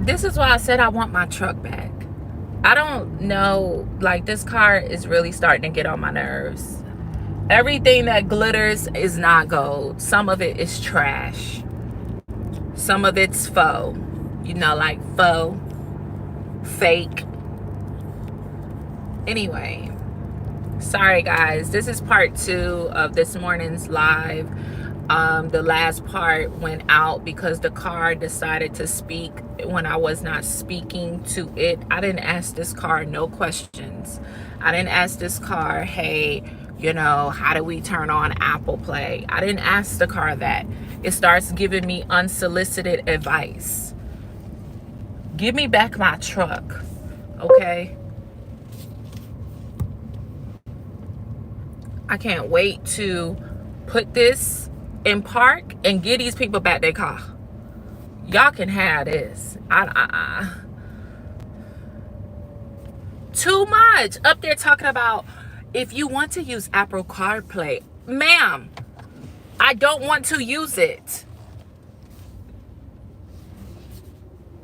this is why I said I want my truck back. I don't know, like, this car is really starting to get on my nerves. Everything that glitters is not gold. Some of it is trash. Some of it's faux. You know, like faux, fake. Anyway, sorry guys. This is part 2 of this morning's live. The last part went out because the car decided to speak when I was not speaking to it. I didn't ask this car no questions. I didn't ask this car, hey, you know, how do we turn on Apple Play? I didn't ask the car that. It starts giving me unsolicited advice. Give me back my truck, okay? I can't wait to put this in park and get these people back their car. Y'all can have this. Too much up there talking about if you want to use Apple CarPlay. Ma'am, I don't want to use it.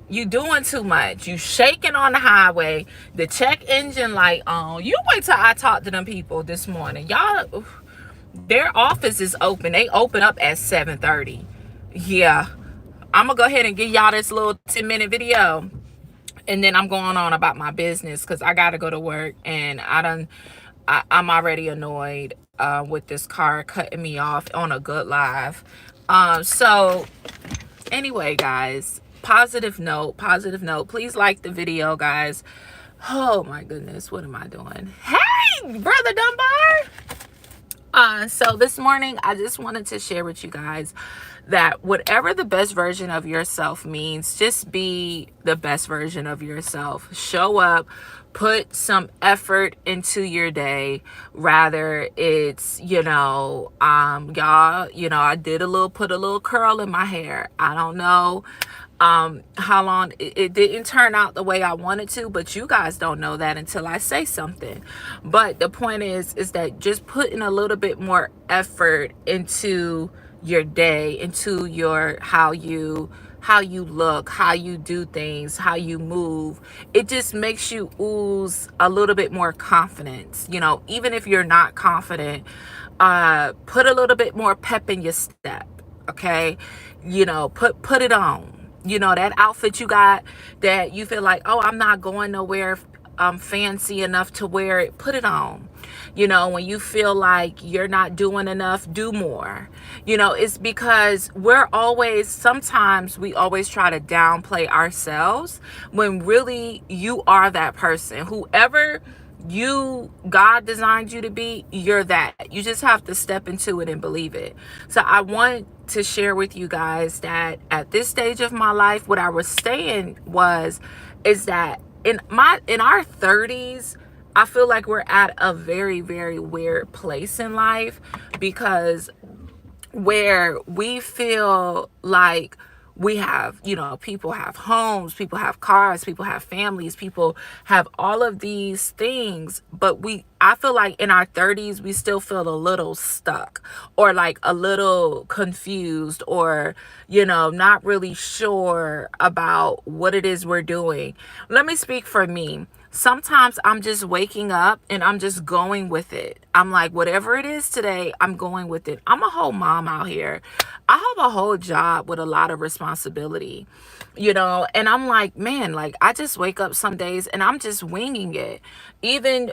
You doing too much. You shaking on the highway. The check engine light on. You wait till I talk to them people this morning. Y'all, their office is open. They open up at 7:30. Yeah. I'm going to go ahead and give y'all this little 10-minute video. And then I'm going on about my business because I got to go to work. And I'm already annoyed with this car cutting me off on a good live. So anyway, guys, positive note. Please like the video, guys. Oh my goodness, what am I doing? Hey, Brother Dunbar. So this morning, I just wanted to share with you guys that whatever the best version of yourself means, just be the best version of yourself. Show up, put some effort into your day. Rather it's, y'all, I put a little curl in my hair. I don't know how long it didn't turn out the way I wanted to, but you guys don't know that until I say something. But the point is that just putting a little bit more effort into your day, into your how you look, how you do things, how you move, it just makes you ooze a little bit more confidence. Even if you're not confident, put a little bit more pep in your step. Okay, put it on. That outfit you got that you feel like, oh, I'm not going nowhere fancy enough to wear it, put it on. When you feel like you're not doing enough, do more. It's because sometimes we always try to downplay ourselves when really you are that person. Whoever God designed you to be, you're that. You just have to step into it and believe it. So I want to share with you guys that at this stage of my life, what I was saying is that in our 30s, I feel like we're at a very, very weird place in life, because where we feel like we have, people have homes, people have cars, people have families, people have all of these things. But I feel like in our 30s, we still feel a little stuck, or like a little confused, or, not really sure about what it is we're doing. Let me speak for me. Sometimes I'm just waking up and I'm just going with it. I'm like, whatever it is today, I'm going with it. I'm a whole mom out here. I have a whole job with a lot of responsibility, and I'm like, man, like, I just wake up some days and I'm just winging it. Even,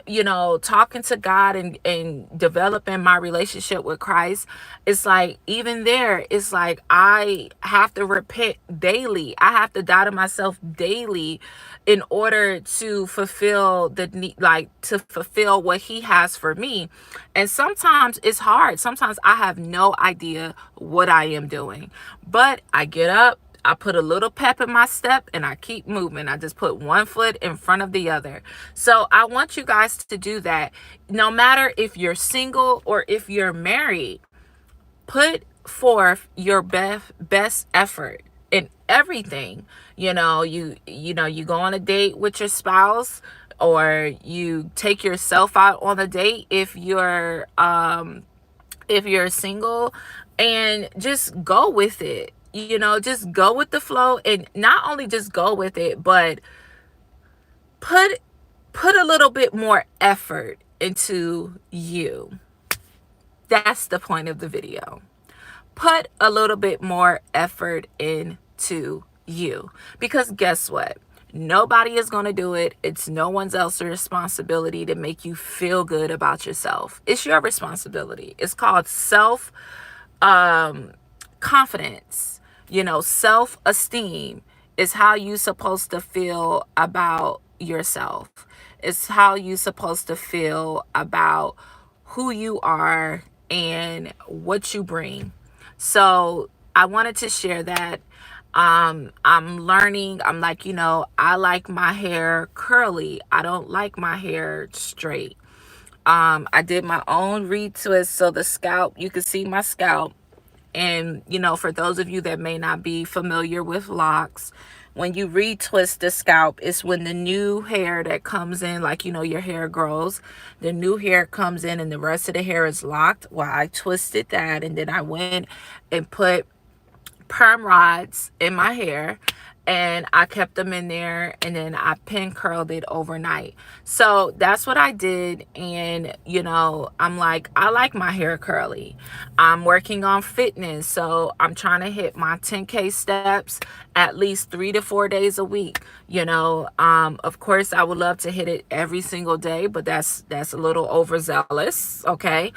talking to God and developing my relationship with Christ, it's like, even there, it's like I have to repent daily. I have to die to myself daily in order to fulfill fulfill what he has for me. And sometimes it's hard. Sometimes I have no idea what I am doing, but I get up, I put a little pep in my step, and I keep moving. I just put one foot in front of the other. So I want you guys to do that. No matter if you're single or if you're married, put forth your best effort in everything. You go on a date with your spouse, or you take yourself out on a date if you're single, and just go with it. just go with the flow, and not only just go with it, but put put a little bit more effort into you. That's the point of the video. Put a little bit more effort into you, because guess what? Nobody is going to do it. It's no one's else's responsibility to make you feel good about yourself. It's your responsibility. It's called self confidence. Self-esteem is how you supposed to feel about yourself. It's how you supposed to feel about who you are and what you bring. So I wanted to share that. I'm learning. I'm like, I like my hair curly. I don't like my hair straight. I did my own retwist, so the scalp, you can see my scalp. And, for those of you that may not be familiar with locks, when you retwist the scalp, it's when the new hair that comes in, like, your hair grows, the new hair comes in and the rest of the hair is locked. Well, I twisted that, and then I went and put perm rods in my hair, and I kept them in there, and then I pin curled it overnight. So that's what I did. And I'm like, I like my hair curly. I'm working on fitness, so I'm trying to hit my 10K steps at least 3 to 4 days a week. Of course I would love to hit it every single day, but that's a little overzealous. Okay.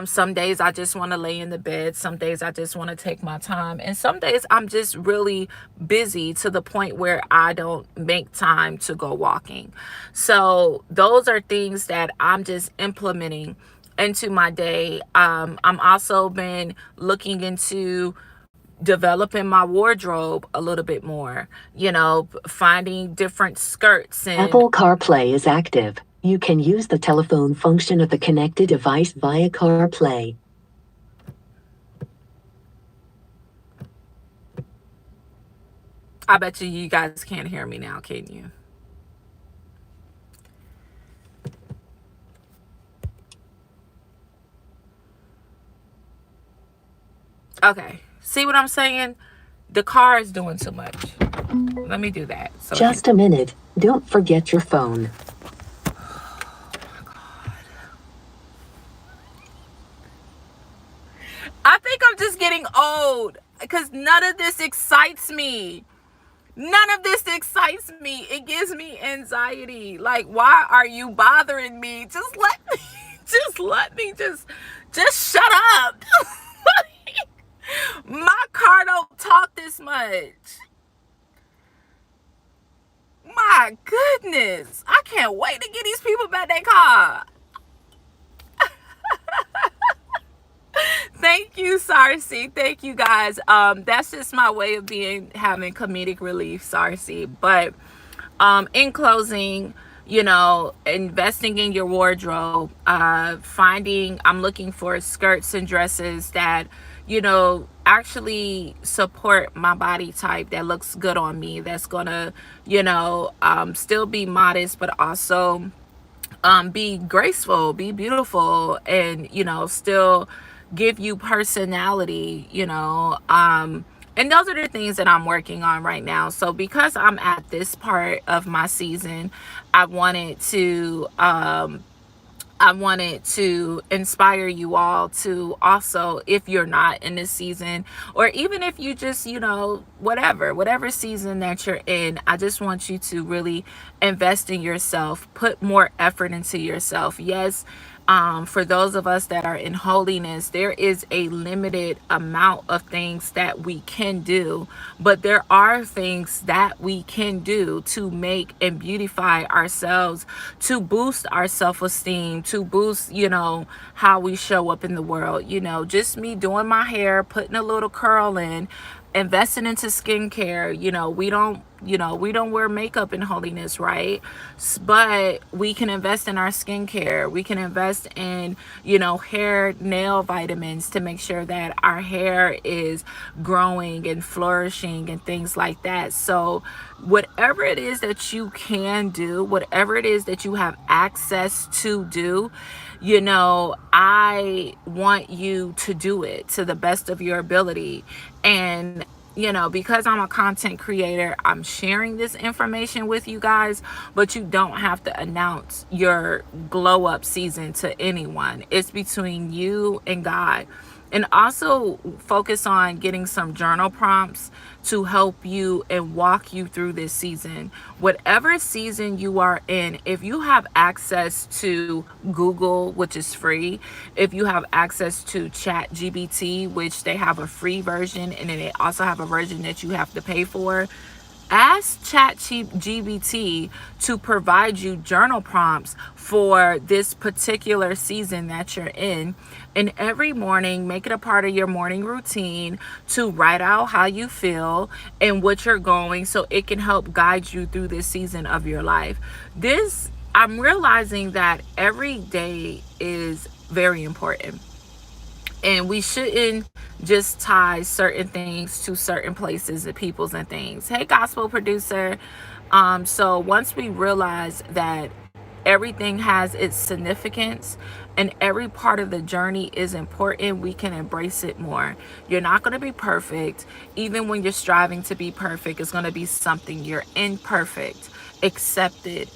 Some days I just want to lay in the bed. Some days I just want to take my time, and some days I'm just really busy to the point where I don't make time to go walking. So those are things that I'm just implementing into my day. I'm also been looking into developing my wardrobe a little bit more, finding different skirts. And Apple CarPlay is active. You can use the telephone function of the connected device via CarPlay. I bet you guys can't hear me now, can you? Okay. See what I'm saying? The car is doing too much. Let me do that. So just a minute. Don't forget your phone. I think I'm just getting old because none of this excites me. None of this excites me. It gives me anxiety. Like, why are you bothering me? Just let me just shut up. My car don't talk this much. My goodness. I can't wait to get these people back their car. Thank you, Sarcy. Thank you, guys. That's just my way of having comedic relief, Sarcy. But in closing, investing in your wardrobe, I'm looking for skirts and dresses that, actually support my body type, that looks good on me, that's gonna, still be modest, but also be graceful, be beautiful, and still give you personality. And those are the things that I'm working on right now. So because I'm at this part of my season, I wanted to inspire you all to also, if you're not in this season, or even if you just, whatever season that you're in, I just want you to really invest in yourself, put more effort into yourself. Yes. For those of us that are in holiness, there is a limited amount of things that we can do, but there are things that we can do to make and beautify ourselves, to boost our self-esteem, to boost, how we show up in the world. Just me doing my hair, putting a little curl in, investing into skincare. We don't wear makeup in holiness, right? But we can invest in our skincare. We can invest in, hair, nail vitamins to make sure that our hair is growing and flourishing and things like that. So whatever it is that you can do, whatever it is that you have access to do, I want you to do it to the best of your ability. And because I'm a content creator, I'm sharing this information with you guys, but you don't have to announce your glow up season to anyone. It's between you and God. And also focus on getting some journal prompts to help you and walk you through this season. Whatever season you are in, if you have access to Google, which is free, if you have access to Chat GBT, which they have a free version, and then they also have a version that you have to pay for, ask ChatGPT to provide you journal prompts for this particular season that you're in. And every morning, make it a part of your morning routine to write out how you feel and what you're going, so it can help guide you through this season of your life. I'm realizing that every day is very important, and we shouldn't just tie certain things to certain places and peoples and things. Hey, gospel producer. So once we realize that everything has its significance and every part of the journey is important, we can embrace it more. You're not going to be perfect. Even when you're striving to be perfect, it's going to be something. You're imperfect. Accept it,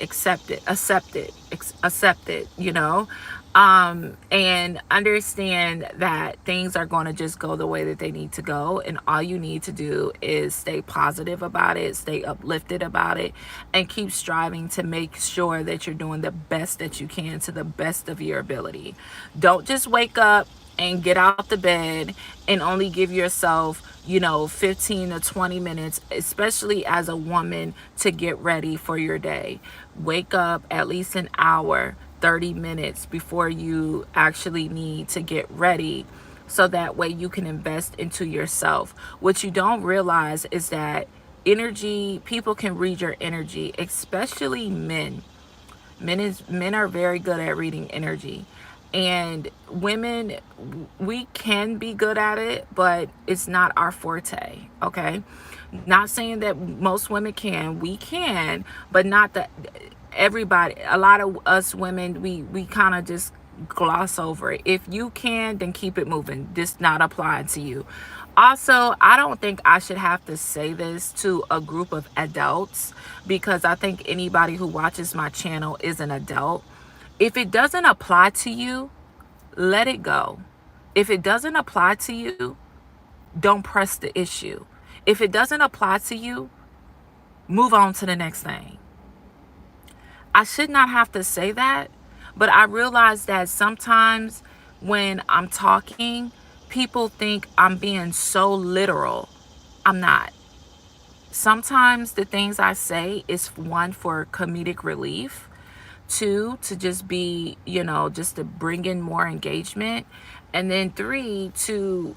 and understand that things are going to just go the way that they need to go, and all you need to do is stay positive about it, stay uplifted about it, and keep striving to make sure that you're doing the best that you can to the best of your ability. Don't just wake up and get out the bed and only give yourself 15 to 20 minutes, especially as a woman, to get ready for your day. Wake up at least an hour, 30 minutes before you actually need to get ready, so that way you can invest into yourself. What you don't realize is that people can read your energy, especially men. Men are very good at reading energy. And women, we can be good at it, but it's not our forte, okay? Not saying that most women can. We can, but not that everybody. A lot of us women, we kind of just gloss over it. If you can, then keep it moving. This not applying to you. Also, I don't think I should have to say this to a group of adults, because I think anybody who watches my channel is an adult. If it doesn't apply to you, let it go. If it doesn't apply to you, don't press the issue. If it doesn't apply to you, move on to the next thing. I should not have to say that, but I realize that sometimes when I'm talking, people think I'm being so literal. I'm not. Sometimes the things I say is, one, for comedic relief, two, to just be, just to bring in more engagement, and then three, to,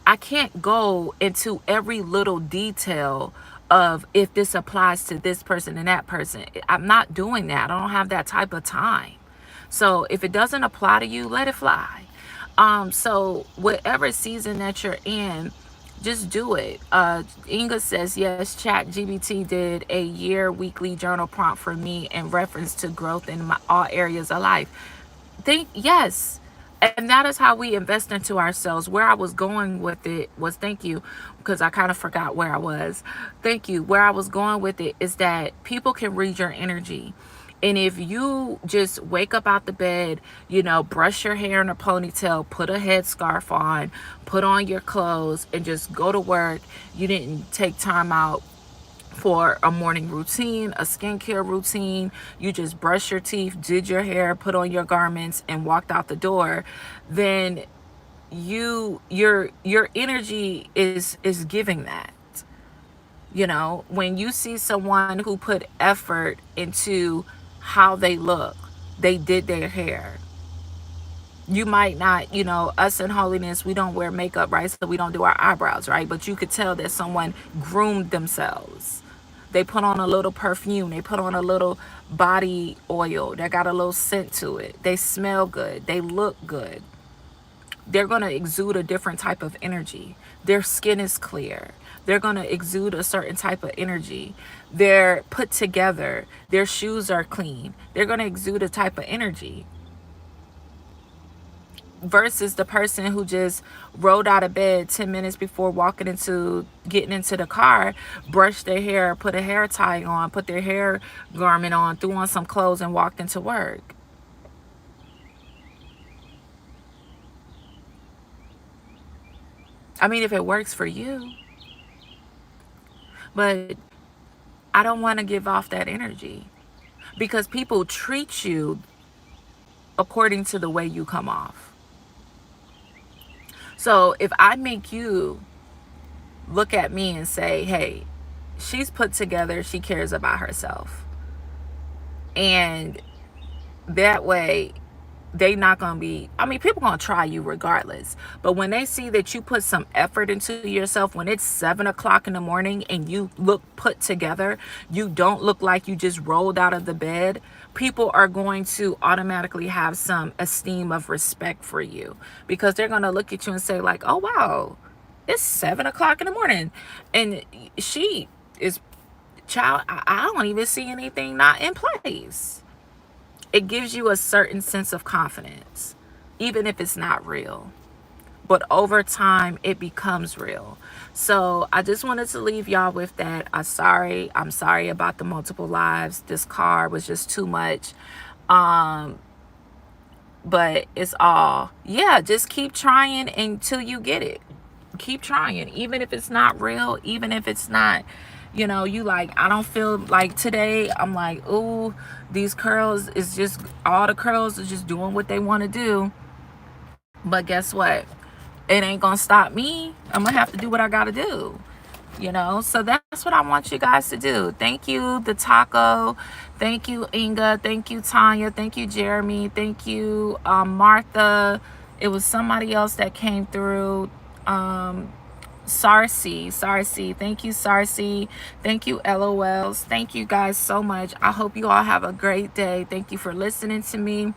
I can't go into every little detail of if this applies to this person and that person. I'm not doing that. I don't have that type of time. So if it doesn't apply to you, let it fly. So whatever season that you're in, just do it. Inga says, yes, Chat GBT did a year weekly journal prompt for me in reference to growth in all areas of life. Yes. And that is how we invest into ourselves. Where I was going with it was, thank you, because I kind of forgot where I was. Thank you. Where I was going with it is that people can read your energy. And if you just wake up out the bed, brush your hair in a ponytail, put a headscarf on, put on your clothes, and just go to work, you didn't take time out for a morning routine, a skincare routine, you just brushed your teeth, did your hair, put on your garments, and walked out the door, then your energy is giving that. When you see someone who put effort into how they look, they did their hair. You might not, us in holiness, we don't wear makeup, right? So we don't do our eyebrows, right? But you could tell that someone groomed themselves. They put on a little perfume. They put on a little body oil. They got a little scent to it. They smell good. They look good. They're going to exude a different type of energy. Their skin is clear. They're going to exude a certain type of energy. They're put together. Their shoes are clean. They're going to exude a type of energy. versus the person who just rolled out of bed 10 minutes before getting into the car, brushed their hair, put a hair tie on, put their hair garment on, threw on some clothes, and walked into work. I mean, if it works for you, but I don't want to give off that energy because people treat you according to the way you come off. So if I make you look at me and say, hey, she's put together, she cares about herself, and that way they not gonna be, I mean, people gonna try you regardless, but when they see that you put some effort into yourself, when it's 7 o'clock in the morning and you look put together, you don't look like you just rolled out of the bed, people are going to automatically have some esteem of respect for you, because they're gonna look at you and say like, oh wow, it's 7 o'clock in the morning and she is, child, I don't even see anything not in place. It gives you a certain sense of confidence, even if it's not real. But over time, it becomes real. So I just wanted to leave y'all with that. I'm sorry about the multiple lives. This car was just too much. Um, but it's all, yeah, just keep trying until you get it. Keep trying, even if it's not real, even if it's not, you like, I don't feel like today, I'm like, ooh, these curls is just, all the curls is just doing what they want to do. But guess what? It ain't gonna stop me. I'm gonna have to do what I gotta do. So that's what I want you guys to do. Thank you, the taco. Thank you, Inga. Thank you, Tanya. Thank you, Jeremy. Thank you, Martha. It was somebody else that came through. Sarcy. Thank you, Sarcy. Thank you, LOLs. Thank you guys so much. I hope you all have a great day. Thank you for listening to me.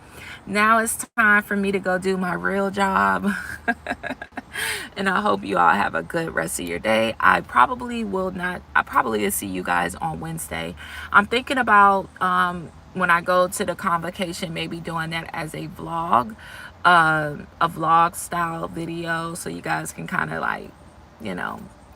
Now it's time for me to go do my real job. And I hope you all have a good rest of your day. I probably will see you guys on Wednesday. I'm thinking about when I go to the convocation, maybe doing that as a vlog style video, so you guys can kind of like,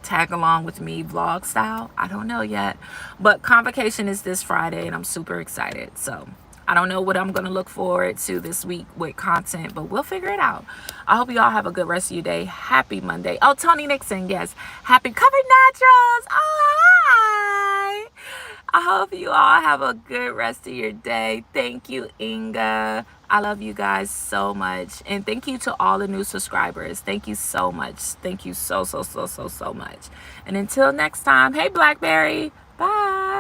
tag along with me vlog style. I don't know yet, but convocation is this Friday and I'm super excited. So I don't know what I'm going to look forward to this week with content, but we'll figure it out. I hope you all have a good rest of your day. Happy Monday. Oh, Tony Nixon, yes. Happy Covered Naturals. Oh, hi. I hope you all have a good rest of your day. Thank you, Inga. I love you guys so much. And thank you to all the new subscribers. Thank you so much. Thank you so much. And until next time, hey, Blackberry. Bye.